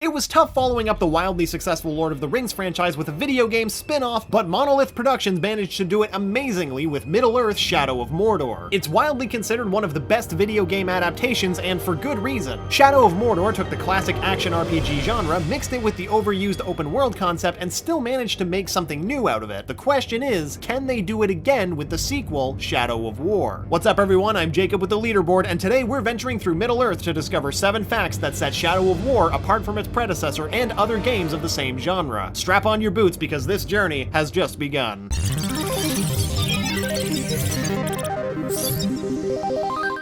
It was tough following up the wildly successful Lord of the Rings franchise with a video game spin-off, but Monolith Productions managed to do it amazingly with Middle-earth Shadow of Mordor. It's wildly considered one of the best video game adaptations, and for good reason. Shadow of Mordor took the classic action RPG genre, mixed it with the overused open world concept, and still managed to make something new out of it. The question is, can they do it again with the sequel, Shadow of War? What's up everyone, I'm Jacob with the Leaderboard, and today we're venturing through Middle-earth to discover 7 facts that set Shadow of War apart from its predecessor and other games of the same genre. Strap on your boots because this journey has just begun.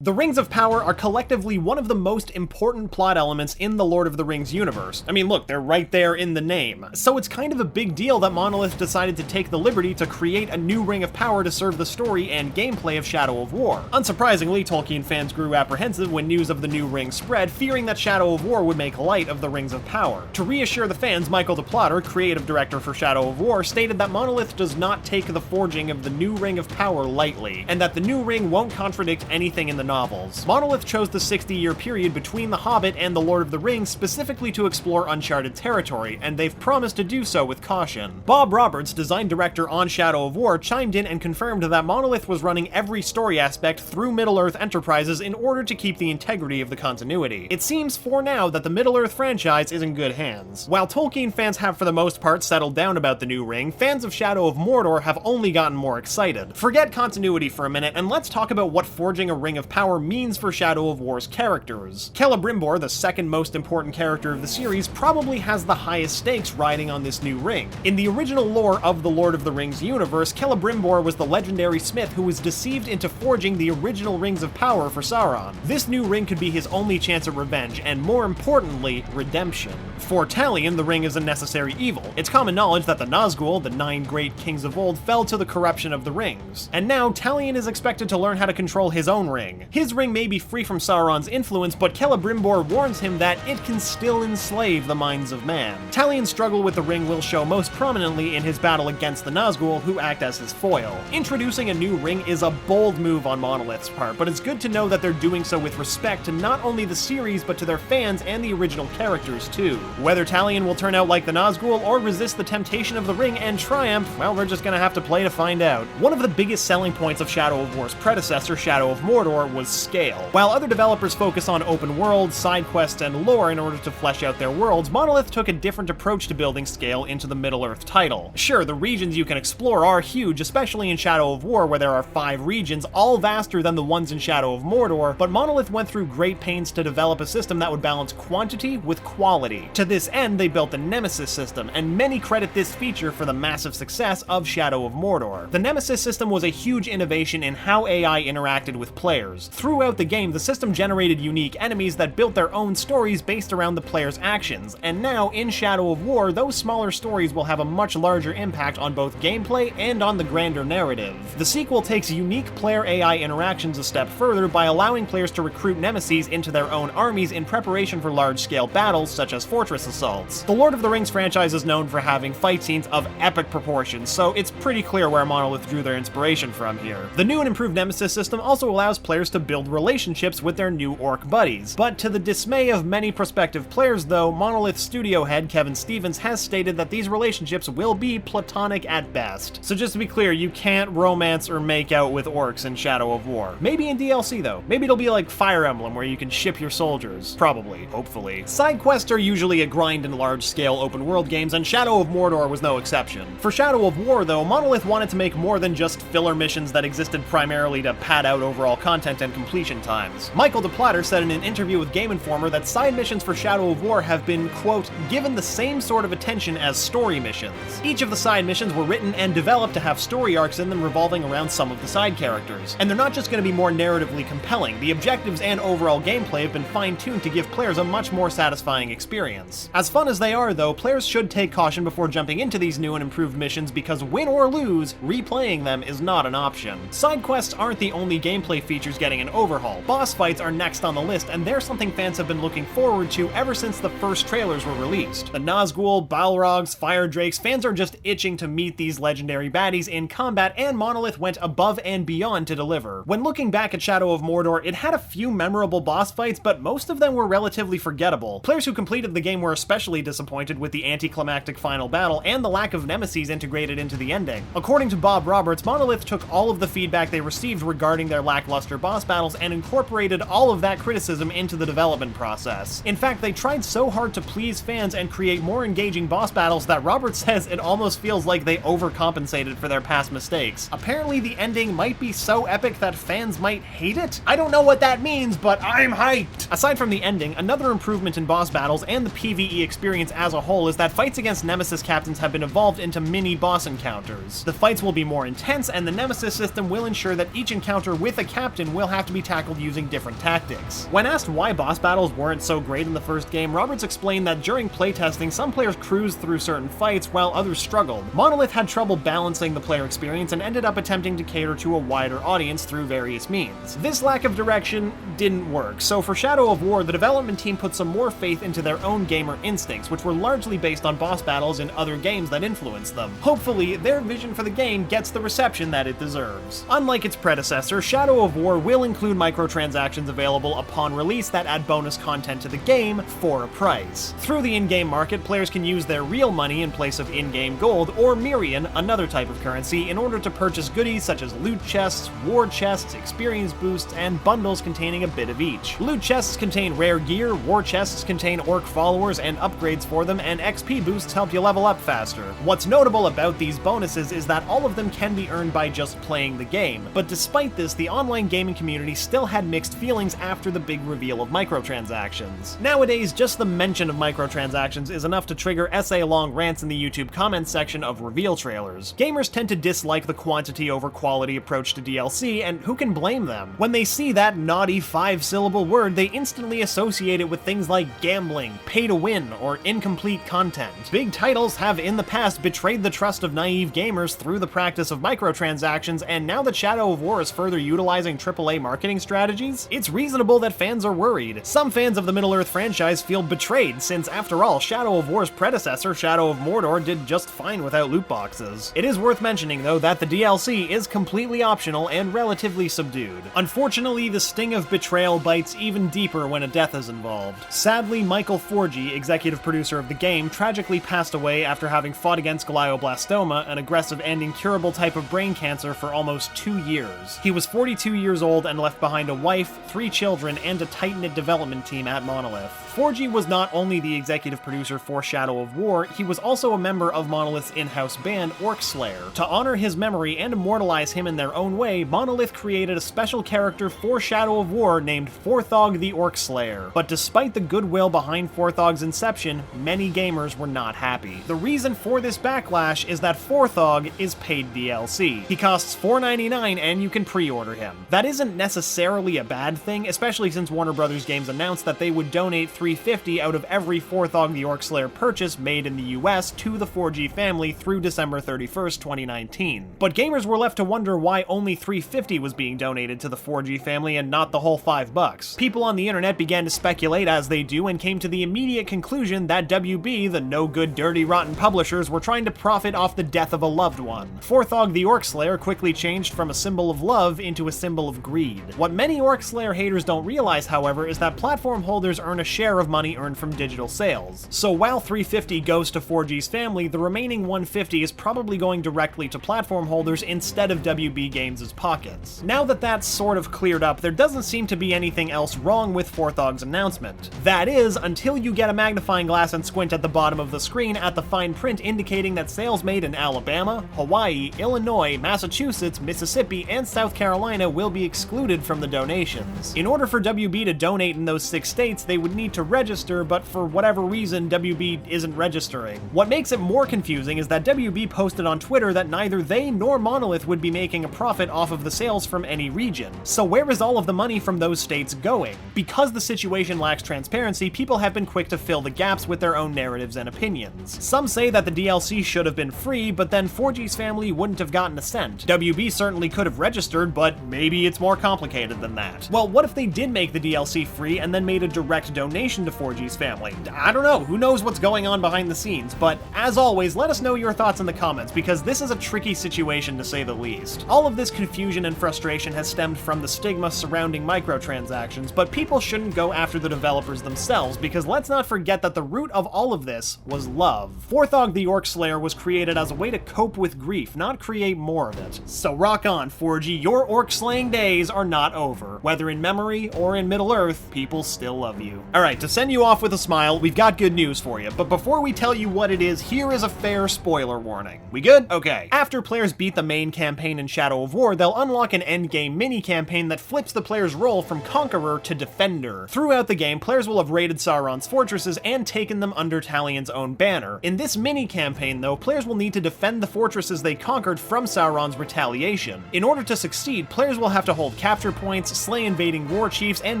The Rings of Power are collectively one of the most important plot elements in the Lord of the Rings universe. I mean, look, they're right there in the name. So it's kind of a big deal that Monolith decided to take the liberty to create a new Ring of Power to serve the story and gameplay of Shadow of War. Unsurprisingly, Tolkien fans grew apprehensive when news of the new ring spread, fearing that Shadow of War would make light of the Rings of Power. To reassure the fans, Michael DePlotter, creative director for Shadow of War, stated that Monolith does not take the forging of the new Ring of Power lightly, and that the new ring won't contradict anything in the novels. Monolith chose the 60-year period between The Hobbit and The Lord of the Rings specifically to explore uncharted territory, and they've promised to do so with caution. Bob Roberts, design director on Shadow of War, chimed in and confirmed that Monolith was running every story aspect through Middle-earth Enterprises in order to keep the integrity of the continuity. It seems for now that the Middle-earth franchise is in good hands. While Tolkien fans have for the most part settled down about the new ring, fans of Shadow of Mordor have only gotten more excited. Forget continuity for a minute and let's talk about what forging a Ring of Power means for Shadow of War's characters. Celebrimbor, the second most important character of the series, probably has the highest stakes riding on this new ring. In the original lore of the Lord of the Rings universe, Celebrimbor was the legendary smith who was deceived into forging the original Rings of Power for Sauron. This new ring could be his only chance at revenge, and more importantly, redemption. For Talion, the ring is a necessary evil. It's common knowledge that the Nazgul, the 9 great kings of old, fell to the corruption of the rings. And now, Talion is expected to learn how to control his own ring. His ring may be free from Sauron's influence, but Celebrimbor warns him that it can still enslave the minds of man. Talion's struggle with the ring will show most prominently in his battle against the Nazgul, who act as his foil. Introducing a new ring is a bold move on Monolith's part, but it's good to know that they're doing so with respect to not only the series, but to their fans and the original characters too. Whether Talion will turn out like the Nazgul or resist the temptation of the ring and triumph, well, we're just gonna have to play to find out. One of the biggest selling points of Shadow of War's predecessor, Shadow of Mordor, was scale. While other developers focus on open worlds, side quests, and lore in order to flesh out their worlds, Monolith took a different approach to building scale into the Middle-earth title. Sure, the regions you can explore are huge, especially in Shadow of War where there are 5 regions, all vaster than the ones in Shadow of Mordor, but Monolith went through great pains to develop a system that would balance quantity with quality. To this end, they built the Nemesis System, and many credit this feature for the massive success of Shadow of Mordor. The Nemesis System was a huge innovation in how AI interacted with players. Throughout the game, the system generated unique enemies that built their own stories based around the player's actions, and now in Shadow of War, those smaller stories will have a much larger impact on both gameplay and on the grander narrative. The sequel takes unique player AI interactions a step further by allowing players to recruit nemesis into their own armies in preparation for large-scale battles such as fortress assaults. The Lord of the Rings franchise is known for having fight scenes of epic proportions, so it's pretty clear where Monolith drew their inspiration from here. The new and improved Nemesis system also allows players to build relationships with their new orc buddies, but to the dismay of many prospective players though, Monolith studio head Kevin Stevens has stated that these relationships will be platonic at best. So just to be clear, you can't romance or make out with orcs in Shadow of War. Maybe in DLC though. Maybe it'll be like Fire Emblem where you can ship your soldiers. Probably. Hopefully. Side quests are usually a grind in large-scale open-world games, and Shadow of Mordor was no exception. For Shadow of War though, Monolith wanted to make more than just filler missions that existed primarily to pad out overall content and completion times. Michael DePlotter said in an interview with Game Informer that side missions for Shadow of War have been, quote, given the same sort of attention as story missions. Each of the side missions were written and developed to have story arcs in them revolving around some of the side characters. And they're not just going to be more narratively compelling, the objectives and overall gameplay have been fine-tuned to give players a much more satisfying experience. As fun as they are though, players should take caution before jumping into these new and improved missions because win or lose, replaying them is not an option. Side quests aren't the only gameplay features getting getting an overhaul. Boss fights are next on the list, and they're something fans have been looking forward to ever since the first trailers were released. The Nazgul, Balrogs, Fire Drakes, fans are just itching to meet these legendary baddies in combat, and Monolith went above and beyond to deliver. When looking back at Shadow of Mordor, it had a few memorable boss fights, but most of them were relatively forgettable. Players who completed the game were especially disappointed with the anticlimactic final battle and the lack of nemesis integrated into the ending. According to Bob Roberts, Monolith took all of the feedback they received regarding their lackluster boss battles and incorporated all of that criticism into the development process. In fact, they tried so hard to please fans and create more engaging boss battles that Roberts says it almost feels like they overcompensated for their past mistakes. Apparently, the ending might be so epic that fans might hate it? I don't know what that means, but I'm hyped! Aside from the ending, another improvement in boss battles and the PvE experience as a whole is that fights against Nemesis captains have been evolved into mini-boss encounters. The fights will be more intense, and the Nemesis system will ensure that each encounter with a captain will have to be tackled using different tactics. When asked why boss battles weren't so great in the first game, Roberts explained that during playtesting, some players cruised through certain fights while others struggled. Monolith had trouble balancing the player experience and ended up attempting to cater to a wider audience through various means. This lack of direction didn't work, so for Shadow of War, the development team put some more faith into their own gamer instincts, which were largely based on boss battles in other games that influenced them. Hopefully, their vision for the game gets the reception that it deserves. Unlike its predecessor, Shadow of War will include microtransactions available upon release that add bonus content to the game for a price. Through the in-game market, players can use their real money in place of in-game gold, or Mirian, another type of currency, in order to purchase goodies such as loot chests, war chests, experience boosts, and bundles containing a bit of each. Loot chests contain rare gear, war chests contain orc followers and upgrades for them, and XP boosts help you level up faster. What's notable about these bonuses is that all of them can be earned by just playing the game, but despite this, the online gaming community still had mixed feelings after the big reveal of microtransactions. Nowadays, just the mention of microtransactions is enough to trigger essay-long rants in the YouTube comments section of reveal trailers. Gamers tend to dislike the quantity over quality approach to DLC, and who can blame them? When they see that naughty 5-syllable word, they instantly associate it with things like gambling, pay to win, or incomplete content. Big titles have in the past betrayed the trust of naive gamers through the practice of microtransactions, and now that Shadow of War is further utilizing AAA marketing strategies, it's reasonable that fans are worried. Some fans of the Middle-earth franchise feel betrayed, since after all, Shadow of War's predecessor, Shadow of Mordor, did just fine without loot boxes. It is worth mentioning, though, that the DLC is completely optional and relatively subdued. Unfortunately, the sting of betrayal bites even deeper when a death is involved. Sadly, Michael Forgy, executive producer of the game, tragically passed away after having fought against glioblastoma, an aggressive and incurable type of brain cancer, for almost 2 years. He was 42 years old and left behind a wife, 3 children, and a tight-knit development team at Monolith. Forgy was not only the executive producer for Shadow of War, he was also a member of Monolith's in-house band, Orcslayer. To honor his memory and immortalize him in their own way, Monolith created a special character for Shadow of War named Forthog the Orcslayer. But despite the goodwill behind Forthog's inception, many gamers were not happy. The reason for this backlash is that Forthog is paid DLC. He costs $4.99 and you can pre-order him. That isn't necessarily a bad thing, especially since Warner Bros. Games announced that they would donate $3.50 out of every Forthog the Orcslayer purchase made in the US to the 4G family through December 31st, 2019. But gamers were left to wonder why only $3.50 was being donated to the 4G family and not the whole $5. People on the internet began to speculate as they do and came to the immediate conclusion that WB, the no-good, dirty, rotten publishers, were trying to profit off the death of a loved one. Forthog the Orcslayer quickly changed from a symbol of love into a symbol of greed. What many Orcslayer haters don't realize, however, is that platform holders earn a share of money earned from digital sales. So while $3.50 goes to 4G's family, the remaining $1.50 is probably going directly to platform holders instead of WB Games' pockets. Now that that's sort of cleared up, there doesn't seem to be anything else wrong with Forthog's announcement. That is, until you get a magnifying glass and squint at the bottom of the screen at the fine print indicating that sales made in Alabama, Hawaii, Illinois, Massachusetts, Mississippi, and South Carolina will be excluded from the donations. In order for WB to donate in those 6 states, they would need to to register, but for whatever reason, WB isn't registering. What makes it more confusing is that WB posted on Twitter that neither they nor Monolith would be making a profit off of the sales from any region. So where is all of the money from those states going? Because the situation lacks transparency, people have been quick to fill the gaps with their own narratives and opinions. Some say that the DLC should have been free, but then 4G's family wouldn't have gotten a cent. WB certainly could have registered, but maybe it's more complicated than that. Well, what if they did make the DLC free and then made a direct donation to 4G's family? I don't know, who knows what's going on behind the scenes, but as always, let us know your thoughts in the comments, because this is a tricky situation to say the least. All of this confusion and frustration has stemmed from the stigma surrounding microtransactions, but people shouldn't go after the developers themselves, because let's not forget that the root of all of this was love. Forthog the Orc Slayer was created as a way to cope with grief, not create more of it. So rock on, 4G, your orc slaying days are not over. Whether in memory or in Middle-earth, people still love you. Alright, to send you off with a smile, we've got good news for you, but before we tell you what it is, here is a fair spoiler warning. We good? Okay. After players beat the main campaign in Shadow of War, they'll unlock an endgame mini-campaign that flips the player's role from Conqueror to Defender. Throughout the game, players will have raided Sauron's fortresses and taken them under Talion's own banner. In this mini-campaign, though, players will need to defend the fortresses they conquered from Sauron's retaliation. In order to succeed, players will have to hold capture points, slay invading war chiefs, and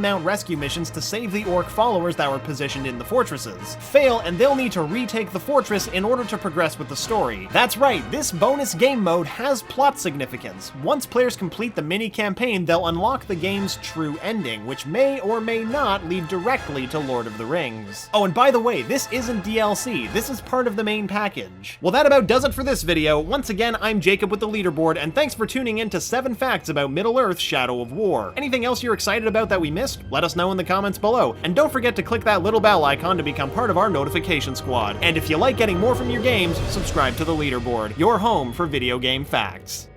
mount rescue missions to save the orc followers that were positioned in the fortresses. Fail, and they'll need to retake the fortress in order to progress with the story. That's right, this bonus game mode has plot significance. Once players complete the mini-campaign, they'll unlock the game's true ending, which may or may not lead directly to Lord of the Rings. Oh, and by the way, this isn't DLC, this is part of the main package. Well, that about does it for this video. Once again, I'm Jacob with the Leaderboard, and thanks for tuning in to 7 facts about Middle-earth Shadow of War. Anything else you're excited about that we missed? Let us know in the comments below, and don't forget to click that little bell icon to become part of our notification squad. And if you like getting more from your games, subscribe to the Leaderboard, your home for video game facts.